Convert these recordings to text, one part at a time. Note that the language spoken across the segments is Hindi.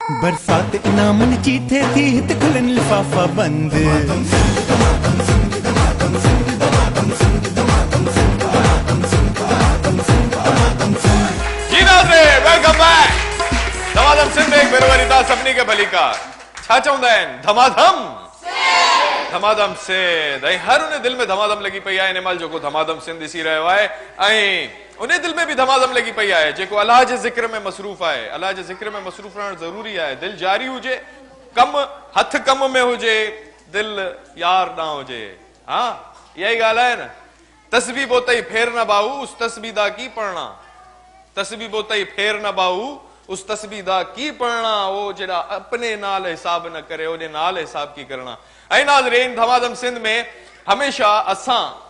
बरसात इनाम चीथे थी हित खुलन लिफाफा बंद। जी नाज़रीन, वेलकम बैक। धमाधम सिंध एक बेरवरी था सभिनी के भली का छा चवंदा आहिनि धमाधम धमाधम सिंध ऐं हर उन दिल में धमाधम लगी पई आहे इन महिल जेको धमाधम सिंध ॾिसी रहियो आहे ऐं उन दिल में भी धमाधम लगी पई आहे जेको अल्लाह जे ज़िक्र में मसरूफ़ आहे। अल्लाह जे ज़िक्र में मसरूफ़ रहणु ज़रूरी आहे। दिल जारी हुजे, कम हथ कम में हुजे, दिल यार ना हुजे। हाँ इहा ई ॻाल्हि आहे न। तस्बीह बोतई फेर न बाहू उस तस्बीह दा की पढ़ना, तस्बीह बोतई फेर न बाहू उस तस्बीह दा की पढ़ना, वो जेड़ा अपने नाल हिसाब न करे ओदे नाल हिसाब की करना। ऐं नाज़रीन, धमाधम सिंध में हमेशा असां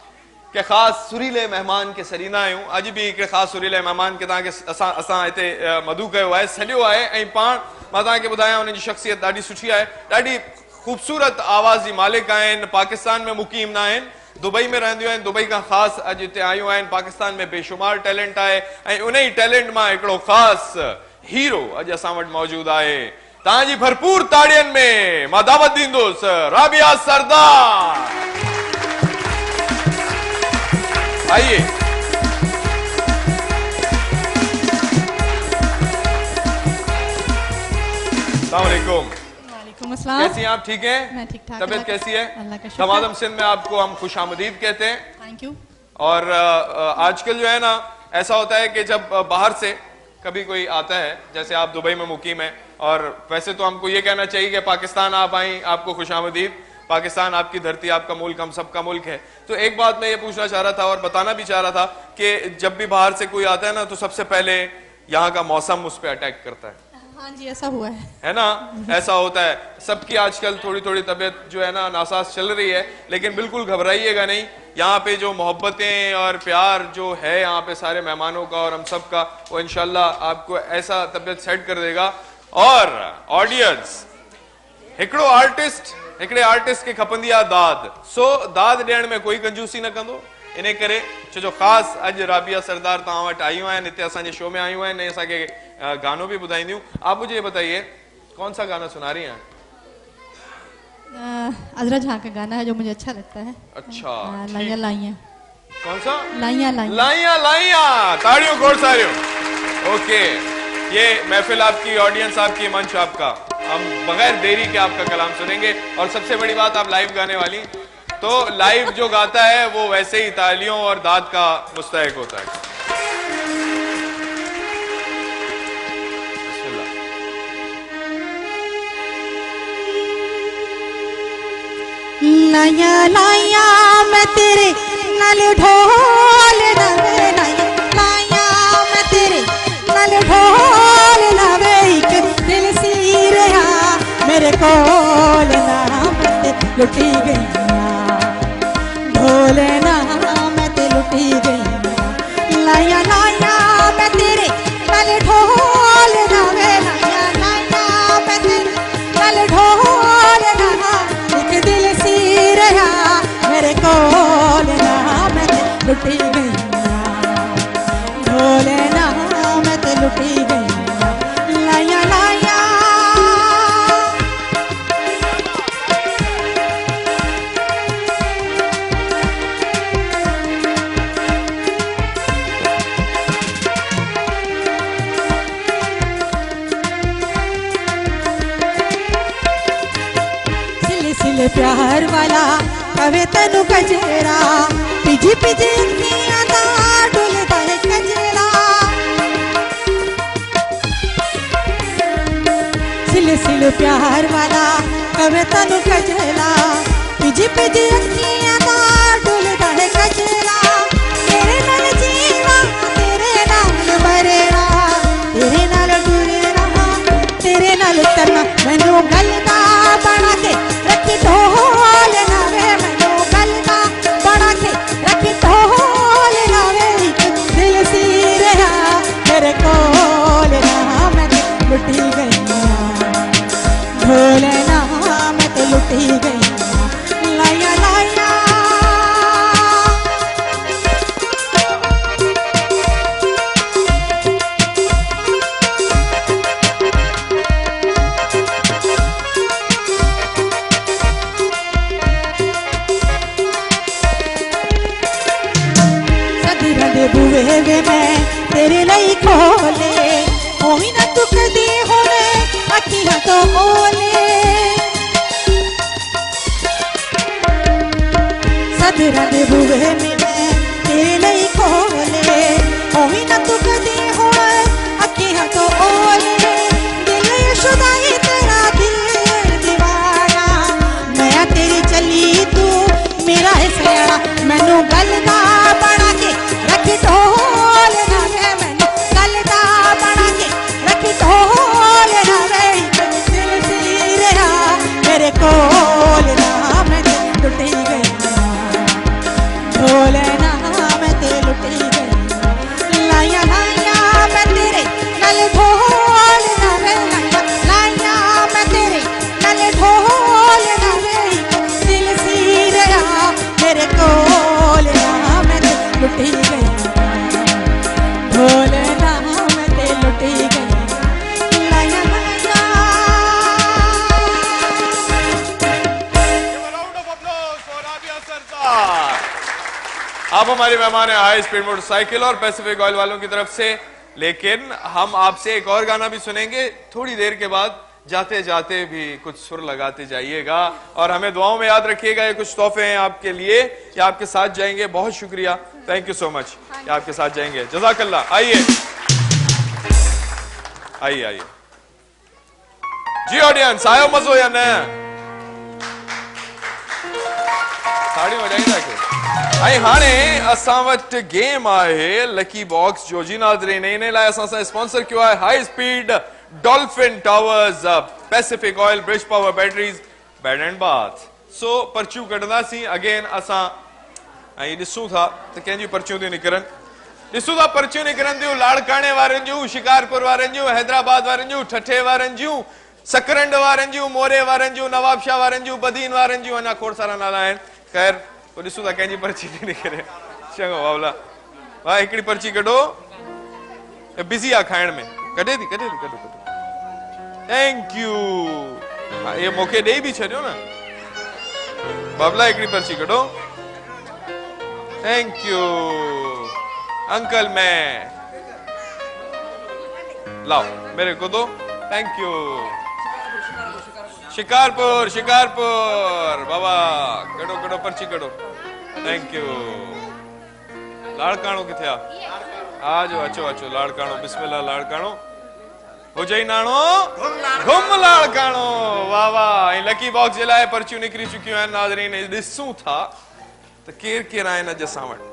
के खास सुरीले मेहमान के सरीना आहियूं। अॼु बि हिकिड़े ख़ासि सुरीले मेहमान के तव्हांखे असां हिते मधु कयो आहे, सॼो आहे ऐं पाण मां तव्हांखे ॿुधायां उनजी शख़्सियत ॾाढी सुठी आहे, ॾाढी ख़ूबसूरत आवाज़ जी मालिक आहिनि। पाकिस्तान में मुक़ीम न आहिनि, दुबई में रहंदियूं आहिनि। दुबई खां ख़ासि अॼु हिते आयूं आहिनि। पाकिस्तान में बेशुमार टैलेंट आहे ऐं उन ई टैलेंट मां हिकिड़ो ख़ासि हीरो अॼु असां वटि मौजूदु आहे। तव्हांजी भरपूर ताड़ियुनि में मां दावत ॾींदुसि राबिया सरदार। आइए। अस्सलामुअलैकुम। वालेकुम अस्सलाम। कैसी हैं आप? ठीक हैं? मैं ठीक ठाक। तबीयत कैसी है? अल्लाह का शुक्र। धमाधम सिंध में आपको हम खुशामदीद कहते हैं। Thank you. और आजकल जो है ना ऐसा होता है कि जब बाहर से कभी कोई आता है, जैसे आप दुबई में मुकीम है, और वैसे तो हमको ये कहना चाहिए कि पाकिस्तान आप आई, आपको खुशामदीद। पाकिस्तान आपकी धरती, आपका मुल्क, हम सबका मुल्क है। तो एक बात मैं ये पूछना चाह रहा था और बताना भी चाह रहा था कि जब भी बाहर से कोई आता है ना तो सबसे पहले यहाँ का मौसम उस पर अटैक करता है। हाँ जी, ऐसा हुआ है ना? ऐसा होता है। सबकी आजकल थोड़ी थोड़ी तबीयत जो है ना नासाज चल रही है, लेकिन बिल्कुल घबराइएगा नहीं। यहाँ पे जो मोहब्बतें और प्यार जो है यहाँ पे सारे मेहमानों का और हम सब का, वो इंशाल्लाह आपको ऐसा तबीयत सेट कर देगा। और ऑडियंस हिकिड़े आर्टिस्ट के खपंदी आहे दाद, सो दाद ॾियण में कोई कंजूसी न कंदो। इन करे छो ख़ासि अॼु राबिया सरदार तव्हां वटि आयूं आहिनि, हिते असांजे शो में आयूं आहिनि, असांखे गानो भी बुधाइंदियूं। आप मुझे ये बताइए कौन सा गाना सुना रही हैं? अजरा झा का गाना है जो मुझे अच्छा लगता है। अच्छा, लाइया लाइया। कौन सा? लाइया लाइया। लाइया लाइया। ताड़ियों खोड़ सारियों। ओके, ये महफिल आपकी, ऑडियंस आपकी, मंच आपका। हम बगैर देरी के आपका कलाम सुनेंगे। और सबसे बड़ी बात, आप लाइव गाने वाली, तो लाइव जो गाता है वो वैसे ही तालियों और दाद का मुस्तहिक होता है। लाइया लाइया मैं तेरे नाल ढोल नवे, लाइया मैं तेरे नाल ढोल नवे, एक दिल सी रहा मेरे कोल ना, लुटी गई ढोल ना, मैं ते लुटी गई। लाइया लाइया मैं तेरे नाल ढोल नवे, लाइया लाइया मैं तेरे नाल ढोल ना, एक दिल सी रहा मेरे कोल ना, मैं ते लुटी गई ढोल ना, मैं ते लुटी गई। लाइया लाइया प्यार वाला कवे तनु कजेरा, पिजी पिजी अखियां दा डुलदा है कजेरा, सिल सिल प्यार वाला कवे तनु कजेरा, पिजी पिजी अखियां दा डुलदा है कजेरा। तेरे नाल जीवा, तेरे नाल मरेना, तेरे नाल डुलेना, तेरे नाल तरना, मैनू गल दा बना के रखी ढोल नावे, मैनू गल दा बना के रखी ढोल नावे, दिल सी रहा मेरे कोल ना, मैं लुटी गई ढोल ना, मैं तो लुटी गई। लाइया लाइया नजरां दे बूहे में मैं तेरे लिए खोले ओही ना तू कदी होए अखियां तो ओले दिल शुदाई तेरा दिल दीवाना मैं तेरी चली तू मेरा है सयाना मैनू गलदा बना के रख ढोल ना वे मैनू गलदा बना के रख ढोल ना वे दिल सी रहा मेरे कोल ना मैं लुटी गई ढोल ना मैं ते लुटी गई लाया लाया मैं तेरे नल ढोल ना वे लाया मैं तेरे नल ढोल ना वे दिल सी रहा मेरे कोल ना मैं ते लुटी गई ढोल ना मैं ते लुटी गई लाया लाया round of applause for Rabia Sardar. आप हमारे मेहमान हैं हाई स्पीड मोटरसाइकिल और पैसिफिक ऑयल वालों की तरफ से, लेकिन हम आपसे एक और गाना भी सुनेंगे थोड़ी देर के बाद। जाते जाते भी कुछ सुर लगाते जाइएगा और हमें दुआओं में याद रखिएगा। ये कुछ तोहफे हैं आपके लिए, ये आपके साथ जाएंगे। बहुत शुक्रिया, थैंक यू सो मच, ये आपके साथ जाएंगे। जज़ाकल्लाह। आइए आइए आइए जी ऑडियंस, आयो मजो या न साड़ी में जाएंगे जाके। आई हाणे असां वटि गेम आहे लकी बॉक्स जो जी नाज़रीन इन लाइ असां सां स्पॉन्सर कयो आहे high speed dolphin towers Pacific oil bridge power batteries bed and bath. So पर्चियूं कढंदासीं अगेन असां ऐं ॾिसूं था त कंहिंजियूं पर्चियूं थियूं निकिरनि। ॾिसूं था पर्चियूं निकिरनि थियूं लाड़काणे वारनि जूं, शिकारपुर वारनि जूं, हैदराबाद वारनि जूं, ठठे वारनि जूं, सकरंड वारनि जूं, मोरे वारनि जूं, नवाबशाह वारनि जूं, बदीन वारनि जूं, अञा खोड़ सारा नाला आहिनि। ख़ैर पोइ ॾिसूं था कंहिंजी पर्ची थी निकिरे। चङो बावला वाह, हिकिड़ी पर्ची कढो, बिज़ी आहे खाइण में, कढे थी कढो कढो। थैंक यू, ये मूंखे ॾेई बि छॾियो न बाबला, हिकिड़ी पर्ची कढो। थैंक यू अंकल, मैं लाओ मेरे को दो। Thank you. शिकारपुर शिकारपुर बाबा, कढो कढो पर्ची कढो। Thank you. लाड़काणो किथे आ जो, अचो अचो लाड़काणो, बिस्मिल्लाह लाड़काणो हुजई नाणो घुम लाड़काणो। वाह वाह। ऐं लकी बॉक्स जे लाइ पर्चियूं निकिरी चुकियूं आहिनि नाज़रीन। ॾिसूं था त केर केर आहिनि अॼु असां वटि।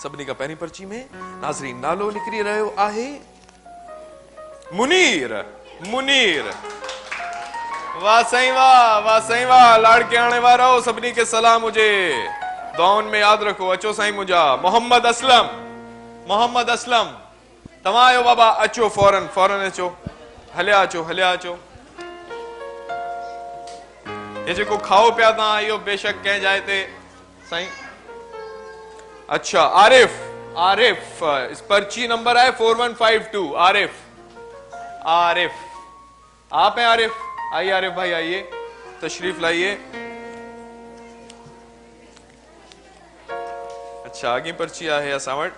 सभिनी खां पहिरीं पर्ची में नाज़रीन नालो निकिरी रहियो आहे मुनीर। मुनीर, वाह साईं वाह, वाह साईं वाह। लाड़के आणे वारो सभिनी खे सलाम हुजे, दुआउनि में यादि रखो। अचो साईं मुंहिंजा। मोहम्मद असलम, मोहम्मद असलम तव्हां आयो बाबा, अचो फौरन फौरन अचो, हलिया अचो हलिया अचो। ये जेको खाओ पिया तव्हां इहो बेशक कंहिं जाइ ते साईं। अच्छा आरिफ, आरिफ इस पर्ची नंबर है 4152। आरिफ, आरिफ आप हैं आरिफ? आइए आरिफ भाई आइए, तशरीफ लाइए। अच्छा आगे पर्ची है असां वटि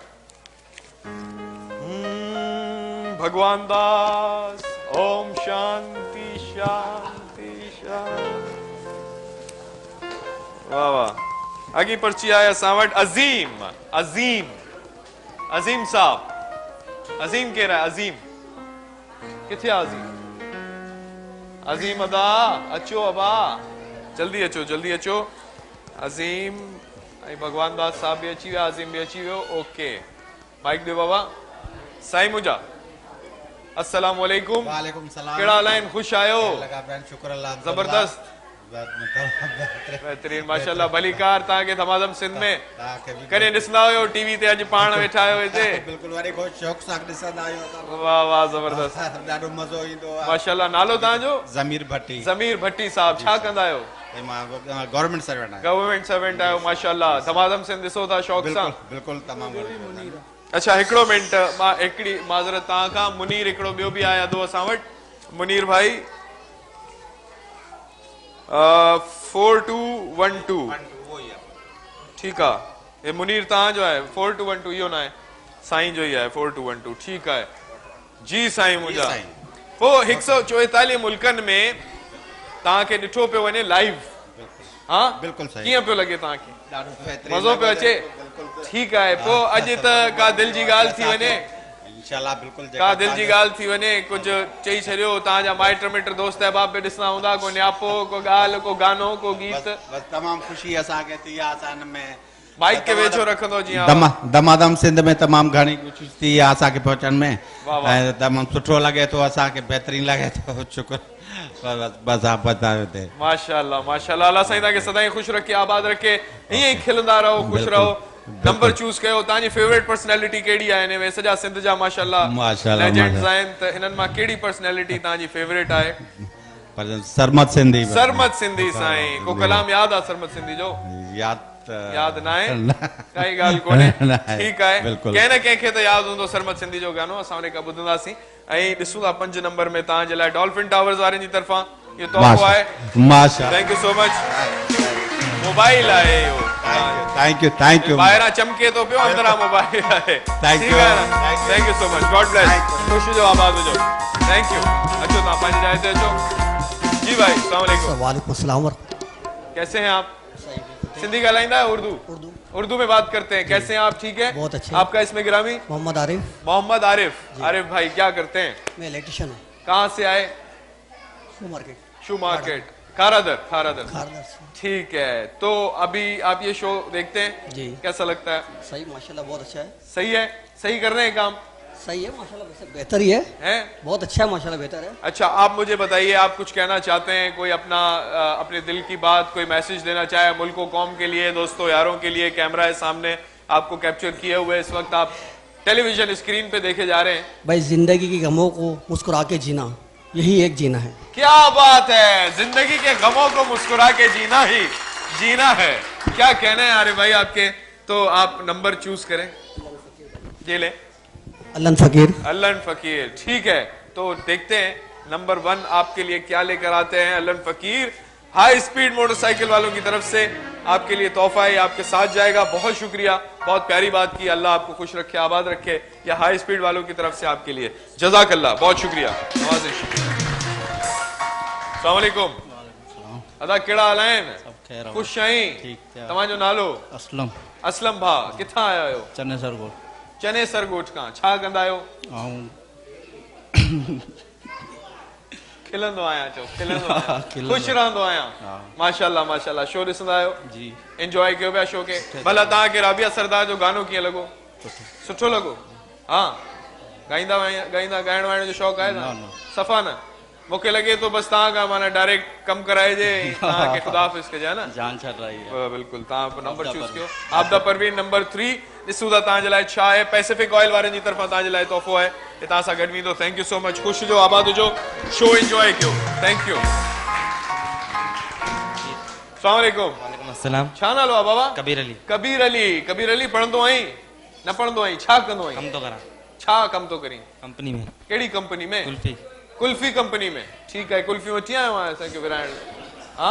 भगवान दास। ओम शांति शांति शांति। वाह वाह। आगे पर्ची है असां वटि अजीम। अजीम, अजीम साहब। अजीम कह रहा है? अजीम किथे? अजीम, अजीम अदा अचो अबा, जल्दी अचो जल्दी अचो। अजीम भगवान दास साहब भी अची विया, अजीम भी अची वियो। ओके माइक दे बाबा। साईं मुंहिंजा अस्सलाम वालेकुम। वालेकुम सलाम। केड़ा हाल आहिनि? ख़ुशि आहियो? शुक्र अल्लाह। जबरदस्त बेहतरीन माशाल्लाह। भली कार तव्हांखे धमाधम सिंध में कॾहिं ॾिसंदा हुयो टीवी ते, अॼु पाण वेठा आहियो हिते। बिल्कुल वरी को शौक़ सां ॾिसंदा आहियूं। वाह वाह जबरदस्त, ॾाढो मज़ो ईंदो आहे माशाल्लाह। नालो तव्हांजो? ज़मीर भट्टी। ज़मीर भट्टी साहब, छा कंदा आहियो? मां गवर्नमेंट सर्वेंट आहियां। गवर्नमेंट सर्वेंट आहियो माशाल्लाह। धमाधम सिंध ॾिसो था शौक़ सां? बिल्कुल तमामु। अच्छा हिकिड़ो मिनट, मां हिकिड़ी माज़रत तव्हां खां। मुनीर हिकिड़ो ॿियो बि आया दो असां वटि। मुनीर भाई 4212 ठीकु आहे। ये मुनीर तव्हांजो आहे? 4212 इहो न आहे, साईं जो ई आहे 4212। ठीकु आहे जी साईं मुंहिंजा। पोइ 144 मुल्कनि में तव्हांखे ॾिठो पियो वञे लाइव, हाँ बिल्कुल सही। कीअं पियो लॻे तव्हांखे? ॾाढो बहितरीनु मज़ो पियो लॻो। अचे? बिल्कुलु ठीकु आहे, पोइ अॼु त का दिलि जी ॻाल्हि थी वञे, इंशाल्लाह बिल्कुलु का दिलि जी ॻाल्हि थी वञे, कुझु चई छॾियो, तव्हांजा माइट मिट दोस्त अहबाब बि ॾिसंदा हूंदा, को न्यापो, को ॻाल्हि, को गानो, को गीत। बस तमामु ख़ुशी असांखे थी आहे असां हिन में माइक खे वेझो रखंदो जीअं दमादम सिंध में तमामु घणी कोशिशि थी आहे असांखे पहुचण में वाह, वाह। ऐं तमामु सुठो लॻे थो असांखे बहितरीनु लॻे थो शुक्र बस आप बताओ ते माशाअल्लाह माशाअल्लाह अल्लाह साईं तव्हांखे सदाईं ख़ुशि रखे आबाद रखे ईअं ई खिलंदा रहो ख़ुशि रहो नंबर चूज़ कयो तव्हांजी फेवरेट पर्सनैलिटी कहिड़ी आहे हिन में सॼा सिंध जा माशाअल्लाह माशाअल्लाह, लेजेंड्स आहिनि त हिननि मां कहिड़ी पर्सनैलिटी तव्हांजी फेवरेट आहे पर सरमत सिंधी सरमत सिंधी साईं को कलाम यादि आहे सरमत सिंधी जो यादि न आहे काई ॻाल्हि कोन्हे ठीकु आहे बिल्कुलु। कंहिं न कंहिंखे त यादि हूंदो सरमत सिंधी जो गानो असां उन खां ॿुधंदासीं ऐं ॾिसूं था 5 नंबर में तव्हांजे लाइ डॉल्फिन टावर्स वारनि जी तरफ़ां इहो तोहफ़ो आहे माशाअल्लाह thank you so much mobile आहे इहो थैंक यू ॿाहिरां चमके थो पियो अंदरां मोबाइल आहे Thank you. Thank you so much God bless ख़ुशि जो आबाद हुजो थैंक यू अचो तव्हां पंहिंजी जाइ ते अचो जी भाई अस्सलाम वालेकुम वालेकुम अस्सलाम। कैसे हैं आप सिंधी ॻाल्हाईंदा है उर्दू में बात करते हैं कैसे हैं आप ठीक है बहुत अच्छे। आपका इसमें गिरामी मोहम्मद आरिफ आरिफ भाई क्या करते हैं मैं इलेक्ट्रिशियन हूँ कहाँ से आए शू मार्केट खारादर खारदार से। ठीक है तो अभी आप ये शो देखते हैं जी। कैसा लगता है सही माशाल्लाह बहुत अच्छा है सही कर रहे हैं काम सही है माशाल्लाह वैसे बेहतर ही है हैं बहुत अच्छा है माशाल्लाह बेहतर है। अच्छा आप मुझे बताइए आप कुछ कहना चाहते हैं कोई अपने दिल की बात कोई मैसेज देना चाहे मुल्क कौम के लिए दोस्तों यारों के लिए कैमरा है सामने आपको कैप्चर किए हुए इस वक्त आप टेलीविजन स्क्रीन पे देखे जा रहे हैं भाई जिंदगी की गमों को मुस्कुरा के जीना यही एक जीना है। क्या बात है जिंदगी के गमों को मुस्कुरा के जीना ही जीना है क्या कहना है आरिफ भाई आपके तो आप नंबर चूज करें ये ले अल्लन फकीर ठीक है तो देखते हैं नंबर 1 आपके लिए क्या लेकर आते हैं अल्लन फकीर हाई स्पीड मोटरसाइकिल वालों की तरफ से आपके लिए तोहफा है आपके साथ जाएगा बहुत शुक्रिया बहुत प्यारी बात की अल्लाह आपको खुश रखे आबाद रखे या हाई स्पीड वालों की तरफ से आपके लिए जज़ाकल्लाह बहुत शुक्रिया अस्सलाम वालेकुम अदा केड़ा हाल आहिनि खुश आहीं तव्हांजो नालो असलम भा किथां आया आहियो चने सरगोट खां छा कंदा आहियो खिलंदो आहियां चओ खिलंदो आहियां खुश रहंदो आहियां माशाअल्लाह माशाअल्लाह शो ॾिसंदा आहियो जी एंजॉय कयो पिया शो खे भला तव्हांखे राबिया सरदार जो गानो कीअं लॻो सुठो लॻो हा ॻाईंदा ॻाइण वाइण जो शौक़ु आहे न सफ़ा न मूंखे लगे तो बस तव्हां खां माना डायरेक्ट कम कराइजे तव्हांखे खुदा हाफ़िज़ कजे न जान छॾ रही है बिल्कुल तव्हां नंबर चूज़ कयो आपदा परवीन नंबर 3 ॾिसूं था तव्हांजे लाइ छा आहे पैसिफिक ऑयल वारनि जी तरफ़ां तव्हांजे लाइ तोहफ़ो आहे हे तव्हां सां गॾु वेंदो थैंक यू सो मच ख़ुशि जो आबाद हुजो शो एंजॉय कयो थैंक यू अस्सलाम वालेकुम अस्सलाम छा नालो आहे बाबा कबीर अली पढ़ंदो आहीं न पढ़ंदो आहीं छा कंदो आहीं कम तो करा छा कम थो करीं कंपनी में कहिड़ी कंपनी में कुल्फी कंपनी में ठीक है कुल्फियूं वठी आयो आहियां असांखे विराइण हा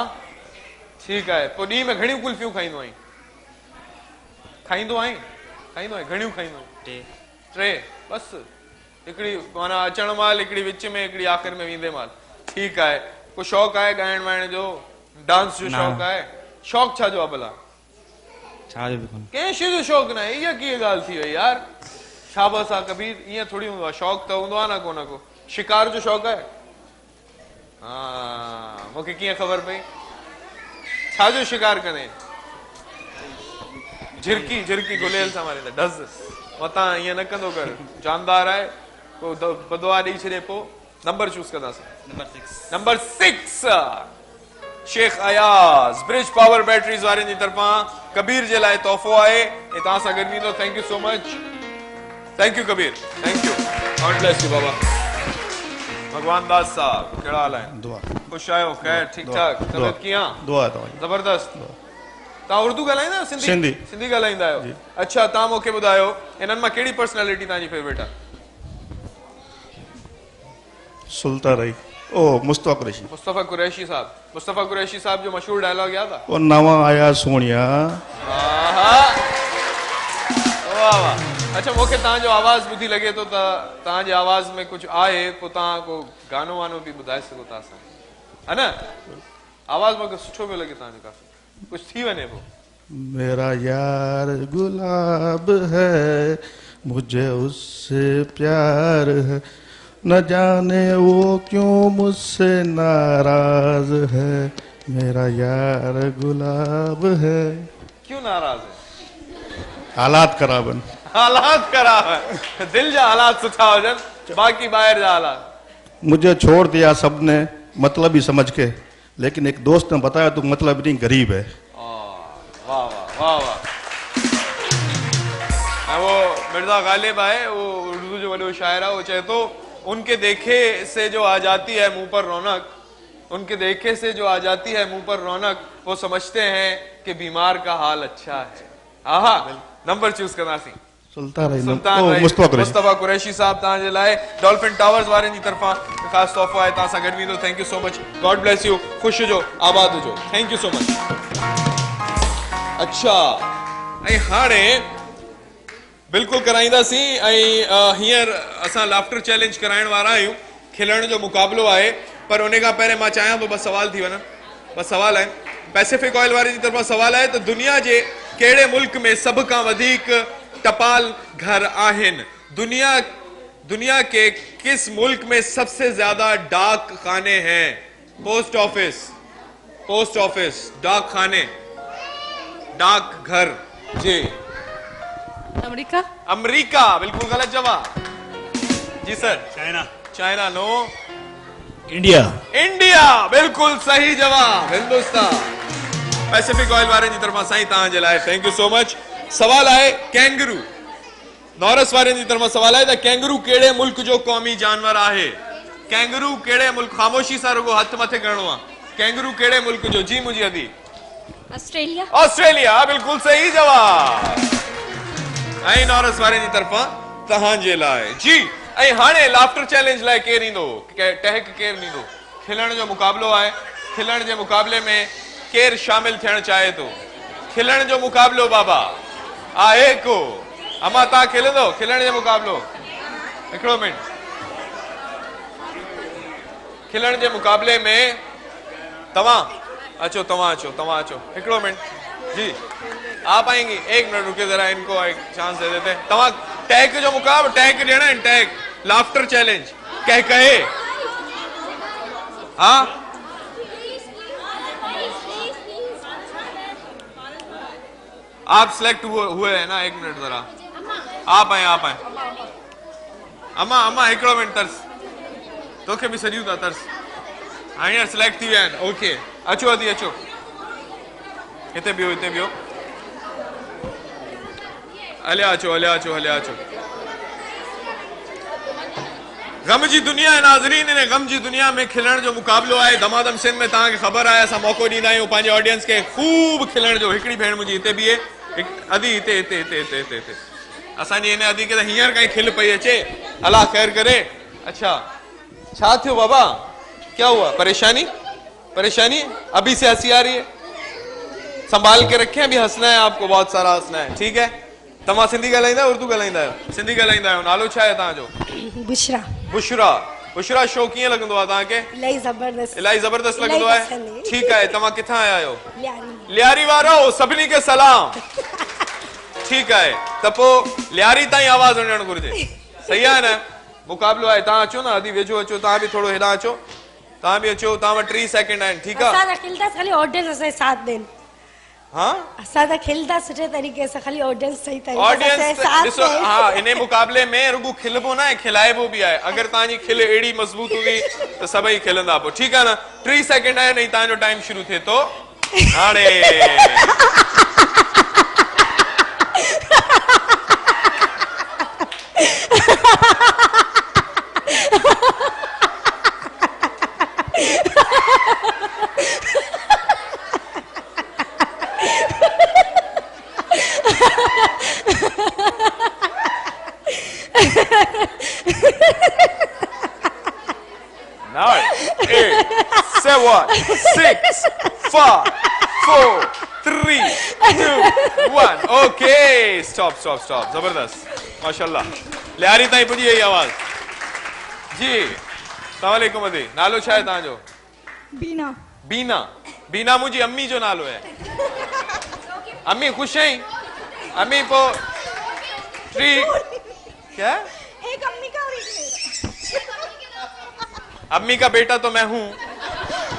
ठीक है पोइ ॾींहं में घणियूं कुल्फियूं खाईंदो आहीं घणियूं खाईंदो टे बस हिकिड़ी माना अचण महिल हिकिड़ी विच में हिकिड़ी आख़िर में वेंदे महिल ठीक आहे को शौक़ु आहे ॻाइण वाइण जो डांस जो शौक़ु आहे शौक़ु छा जो आहे भला कंहिं शइ जो शौक़ु न आहे इहा कीअं ॻाल्हि थी वई यार शाबाश आहे कबीर ईअं थोरी हूंदो आहे शौक़ु त हूंदो आहे न को न को शिकार जो शौक़ु आहे हा मूंखे कीअं ख़बर पई छा जो शिकार कंदे झिरकी गुलेल सां मारींदा डज़ मतां ईअं न कंदो कर जानदार आहे को बदवा ॾेई छॾे पोइ नंबर चूज़ कंदासीं number 6 Shaikh Ayaz bridge power batteries वारनि जी तरफ़ां कबीर जे लाइ तोहफ़ो आहे ऐं तव्हां सां गॾु वेंदो thank you so much thank you Kabir thank you God bless you बाबा भगवान दास साहब कहिड़ा हाल आहिनि दुआ ख़ुशि आहियो ख़ैर ठीकु ठाक तबियत कीअं दुआ ज़बरदस्त तव्हां उर्दू ॻाल्हाईंदा आहियो सिंधी ॻाल्हाईंदा आहियो अच्छा तव्हां मूंखे ॿुधायो हिननि मां कहिड़ी पर्सनैलिटी तव्हांजी फेवरेट आहे मुस्तफ़ा कुरैशी साहब जो मशहूर डायलॉग याद आहे ओ नवा आया सोनिया वाह वाह अच्छा मूंखे तव्हांजो आवाज़ ॿुधी लॻे थो त तव्हांजे आवाज़ में कुझु आहे पोइ तव्हां को गानो वानो बि ॿुधाए सघो था असां है न आवाज़ मूंखे सुठो पियो लॻे तव्हांजो काफ़ी कुछ थी वने वो। मेरा यार गुलाब है, मुझे उससे प्यार है, न जाने वो क्यों मुझसे नाराज है। मेरा यार गुलाब है। क्यों नाराज है? हालात खराब है। हालात खराब है। दिल जा हालात सुठा हो जन, बाकी बाहर जा हालात। मुझे छोड़ दिया सबने मतलब ही समझ के, लेकिन एक दोस्त ने बताया तू मतलब नहीं गरीब है। वाह वाह वाह वाह। वो मिर्जा गालिब आए, वो उर्दू जो वाले शायर है, वो चाहे तो उनके देखे से जो आ जाती है मुंह पर रौनक, उनके देखे से जो आ जाती है मुंह पर रौनक, वो समझते हैं कि बीमार का हाल अच्छा है। आहा, नंबर चूज करना सी सुल्तान मुस्तफा कुरैशी साहब तव्हांजे लाइ डॉल्फिन टावर्स वारनि जी तरफां ख़ासि तोहफ़ो आहे, तव्हां सां गॾु वेंदो। Thank you so much, God bless you, ख़ुशि हुजो, आबाद हुजो, थैंक यू सो मच। अच्छा, ऐं हाणे बिल्कुलु कराईंदासीं, ऐं हींअर असां लाफ्टर चैलेंज कराइण वारा आहियूं। खिलण जो मुक़ाबिलो आहे, पर उन खां पहिरियों मां चाहियां थो ॿ सवाल थी वञनि। ॿ सवाल आहिनि। पैसिफिक ऑयल वारे जी तरफ़ां सवाल आहे त दुनिया जे कहिड़े मुल्क में सभ खां वधीक टपाल घर आहिनि? दुनिया के किस मुल्क में सबसे ज्यादा डाक खाने हैं? पोस्ट ऑफिस, डाक खाने, डाक घर। जी, अमेरिका बिल्कुल गलत जवाब। जी सर। China no. इंडिया बिल्कुल सही जवाब। हिंदुस्तान। पैसिफिक ऑयल वारे जी तरफां साईं तव्हांजे लाइ थैंक यू सो मच। सवाल आहे कैंगरू। नॉरस वारे जी तरफां सवाल आहे त कैंगरू कहिड़े मुल्क जो क़ौमी जानवर आहे? कैंगरू कहिड़े मुल्क, ख़ामोशी सां रुगो हथ मथे करणो आहे। कैंगरू कहिड़े मुल्क जो? जी मुंहिंजी अदी। ऑस्ट्रेलिया बिल्कुल सही जवाब। ऐं नॉरस वारे जी तरफां तव्हांजे लाइ जी। ऐं हाणे लाफ्टर चैलेंज लाइ केरु ईंदो? टहक केरु ईंदो? खिलण जो मुक़ाबिलो आहे। खिलण जे मुक़ाबले में केरु शामिल थियणु चाहे थो? खिलण जो मुक़ाबिलो बाबा आहे को? अमा तव्हां खिलंदो खिलण जो मुक़ाबिलो? हिकिड़ो मिनट। खिलण जे मुक़ाबले में तव्हां अचो। हिकिड़ो मिनट जी, आप आएंगी? एक मिनट रुके जरा, इनको एक चांस दे देते हैं। तव्हां टैग जो मुक़ाबिलो, टैग ॾियणा आहिनि, टैग लाफ्टर चैलेंज कहे। हाँ, आप सिलेक्ट हुए हैं ना? एक मिनट जरा, आप आए। अम्मा हिकिड़ो मिनट तर्स, तोखे बि सॼियूं था तर्स। हींअर सिलेक्ट थी विया आहिनि। ओके, अचो अदी अचो, हिते बिहो। हलिया अचो। गम जी दुनिया है नाज़रीन, इन गम जी दुनिया में खिलण जो मुक़ाबिलो आहे। धमाधम सिंध में तव्हांखे ख़बर आहे, असां मौक़ो ॾींदा आहियूं पंहिंजे ऑडियंस खे ख़ूब खिलण जो। हिकिड़ी भेण मुंहिंजी हिते बीहे, अदी हिते। असांजी हिन अदी खे त हींअर काई खिल पई अचे। अल्लाह ख़ैर करे। अच्छा, छा थियो बाबा? क्या हुआ? परेशानी? अभी से हंसी आ रही है? संभाल के रखें, अभी हंसना है आपको, बहुत सारा हंसना है, ठीक है? तव्हां सिंधी ॻाल्हाईंदा आहियो, उर्दू ॻाल्हाईंदा आहियो? सिंधी ॻाल्हाईंदा आहियो। नालो छा आहे तव्हांजो? बुशरा शो कीअं लॻंदो आहे तव्हांखे? इलाही ज़बरदस्त लॻंदो आहे। ठीकु आहे, तव्हां किथां आया आहियो? लियारी वारो, सभिनी खे सलाम। ठीकु आहे, त पोइ लियारी ताईं आवाज़ वञणु घुरिजे, सही आहे न? मुक़ाबिलो आहे, तव्हां अचो न, अदी वेझो अचो, तव्हां बि थोरो हेॾां अचो, तव्हां बि अचो, तव्हां वटि 30 सेकेंड आहिनि, ठीकु आहे? सुठे तरीक़े सां, खाली ऑडियंस सही ऑडियंस ॾिसो, हा, इन मुक़ाबले में रुगो खिलबो न आहे, खिलाइबो बि आहे। अगरि तव्हांजी खिल अहिड़ी मज़बूत हूंदी त सभई खिलंदा। पोइ ठीकु आहे न? 30 सेकेंड आहिनि ऐं तव्हांजो टाइम शुरू थिए थो हाणे। What? 6, 5, 4, 3, 2, 1. Okay, stop. जबरदस्त, माशाल्लाह। लियारी ताईं पुॼी वई आवाज़ जी। अस्सलाम वालेकुम अदी, नालो छा आहे तव्हांजो? बीना मुंहिंजी अम्मी जो नालो आहे। अम्मी खुश हैं? अम्मी को ट्रीट क्या? एक अम्मी का और एक मेरा। अम्मी का बेटा तो मैं हूं।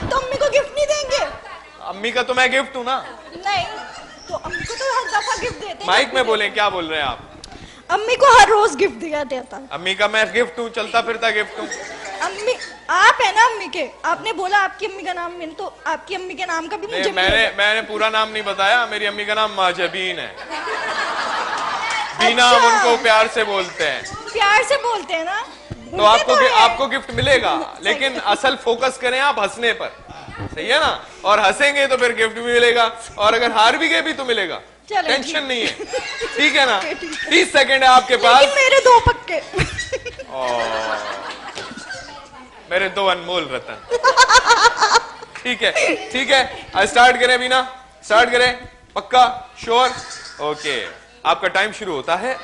तो अम्मी को गिफ्ट नहीं देंगे? अम्मी का तो मैं गिफ्ट हूं ना। नहीं, तो अम्मी को तो हर दफा गिफ्ट देते हैं। माइक में बोलें, क्या बोल रहे हैं आप? अम्मी को हर रोज गिफ्ट दिया देता। अम्मी का मैं गिफ्ट हूं, चलता फिरता गिफ्ट हूं। अम्मी आप है ना अम्मी के, आपने बोला आपकी अम्मी का नाम, मैंने तो आपकी अम्मी के नाम का भी मुझे मैंने पूरा नाम नहीं बताया। मेरी अम्मी का नाम माजबीन है। बीना हम उनको प्यार से बोलते हैं। प्यार से बोलते हैं ना, तो आपको गिफ्ट मिलेगा, लेकिन असल फोकस करें आप हंसने पर, सही है ना? और हंसेंगे तो फिर गिफ्ट भी मिलेगा, और अगर हार भी गए भी तो मिलेगा। टेंशन नहीं है, ठीक है ना? 30 सेकंड है आपके पास। मेरे 2 पक्के। मेरे 2 अनमोल रतन। ठीक है, ठीक है, स्टार्ट करें बीना, स्टार्ट करें। पक्का? श्योर? ओके, आपका टाइम शुरू होता है।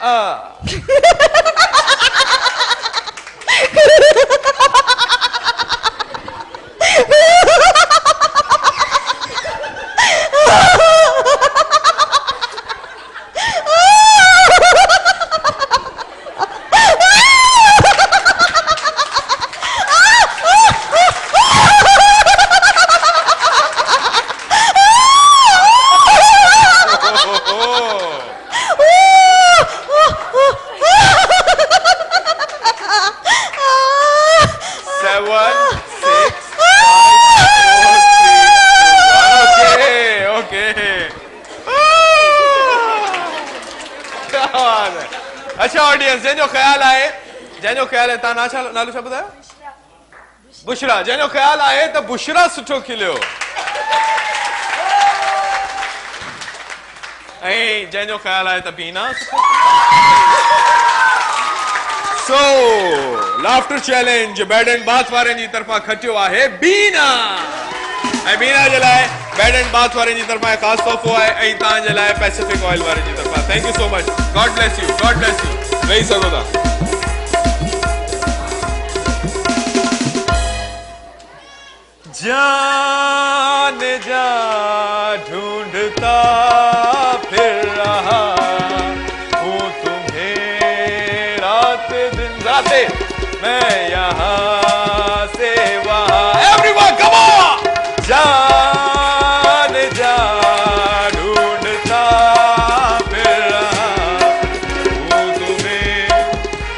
अच्छा ऑडियंस, जैनो ख्याल आए ता नालो छा ॿुधायो? बुशरा। जैनो ख्याल आए तो बुशरा सुठो खिलियो, ऐं जैनो ख्याल आए तो बीना। So laughter challenge bed and bath वारनि जी तरफां खटियो आहे बीना, ऐं बीना जे लाइ बैड एंड बाथ वारनि जी तरफां ख़ास तोहफ़ो आहे, ऐं तव्हां जे लाइ पैसिफिक ऑयल वारनि जी तरफां। Thank you so much, God bless you, God bless you. वेही सघो था। जान जा ढूंढता फिर रहा हूँ तुम्हें रात दिन राते, मैं यहाँ से वहाँ। Everyone come on! जान जा ढूंढता फिर रहा हूँ तुम्हें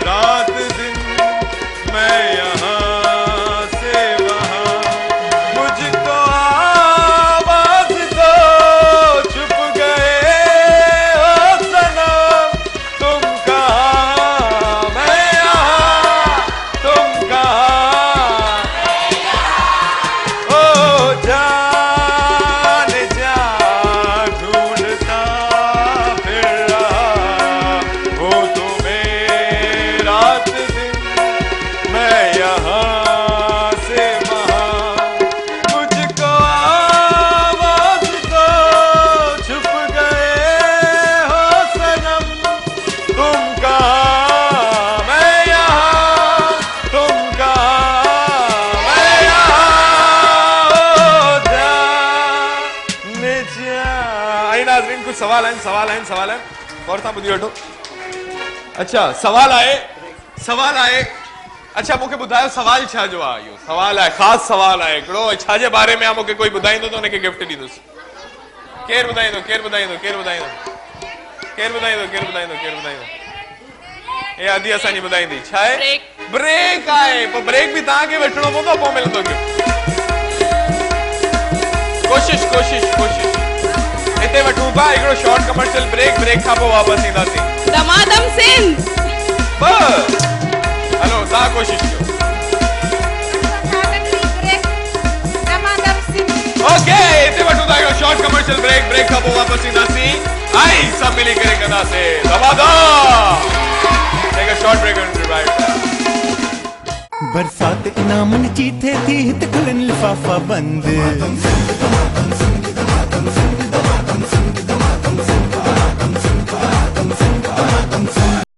रात दिन, मैं यहाँ से वहाँ। मुझको आवाज दो, छुप गए हो सनम, तुम कहाँ मैं यहाँ, तुम कहाँ। ओ जान जा ढूंढता फिर रहा हूँ तुम्हें रात दिन, मैं यहाँ से वहाँ। मुझको आवाज दो, छुप गए हो सनम, तुम कहाँ मैं यहाँ, तुम कहाँ मैं यहाँ। ओ जान जा। आई नाज़रीन, कुछ सवाल आहिनि, गौर सां ॿुधी वठो। अच्छा, सवाल आहे। अच्छा, मूंखे ॿुधायो सवाल छा जो आहे? इहो सवाल आहे, ख़ासि सवाल आहे हिकिड़ो, छा जे बारे में आहे? मूंखे कोई ॿुधाईंदो त हुनखे गिफ्ट ॾींदुसि। केरु ॿुधाईंदो? हे आदि असांजी ॿुधाईंदी। छा आहे? ब्रेक आहे। पोइ ब्रेक बि तव्हांखे वठिणो पवंदो, पोइ मिलंदो गिफ्ट। कोशिश हिते वठूं था हिकिड़ो शॉर्ट कमर्शियल ब्रेक खां पोइ वापसि ईंदासीं। दमादम सिंध। बस हलो, तव्हां कोशिश कयो। ओके, हिते वठूं था हिकिड़ो शॉर्ट कमर्शियल ब्रेक खां पोइ वापसि ईंदासीं। आई सभु मिली करे कंदासीं धमाधम। हिकु शॉर्ट ब्रेक राइट। बरसात इनामन जी थे थी हित खुलन लिफाफा बंद।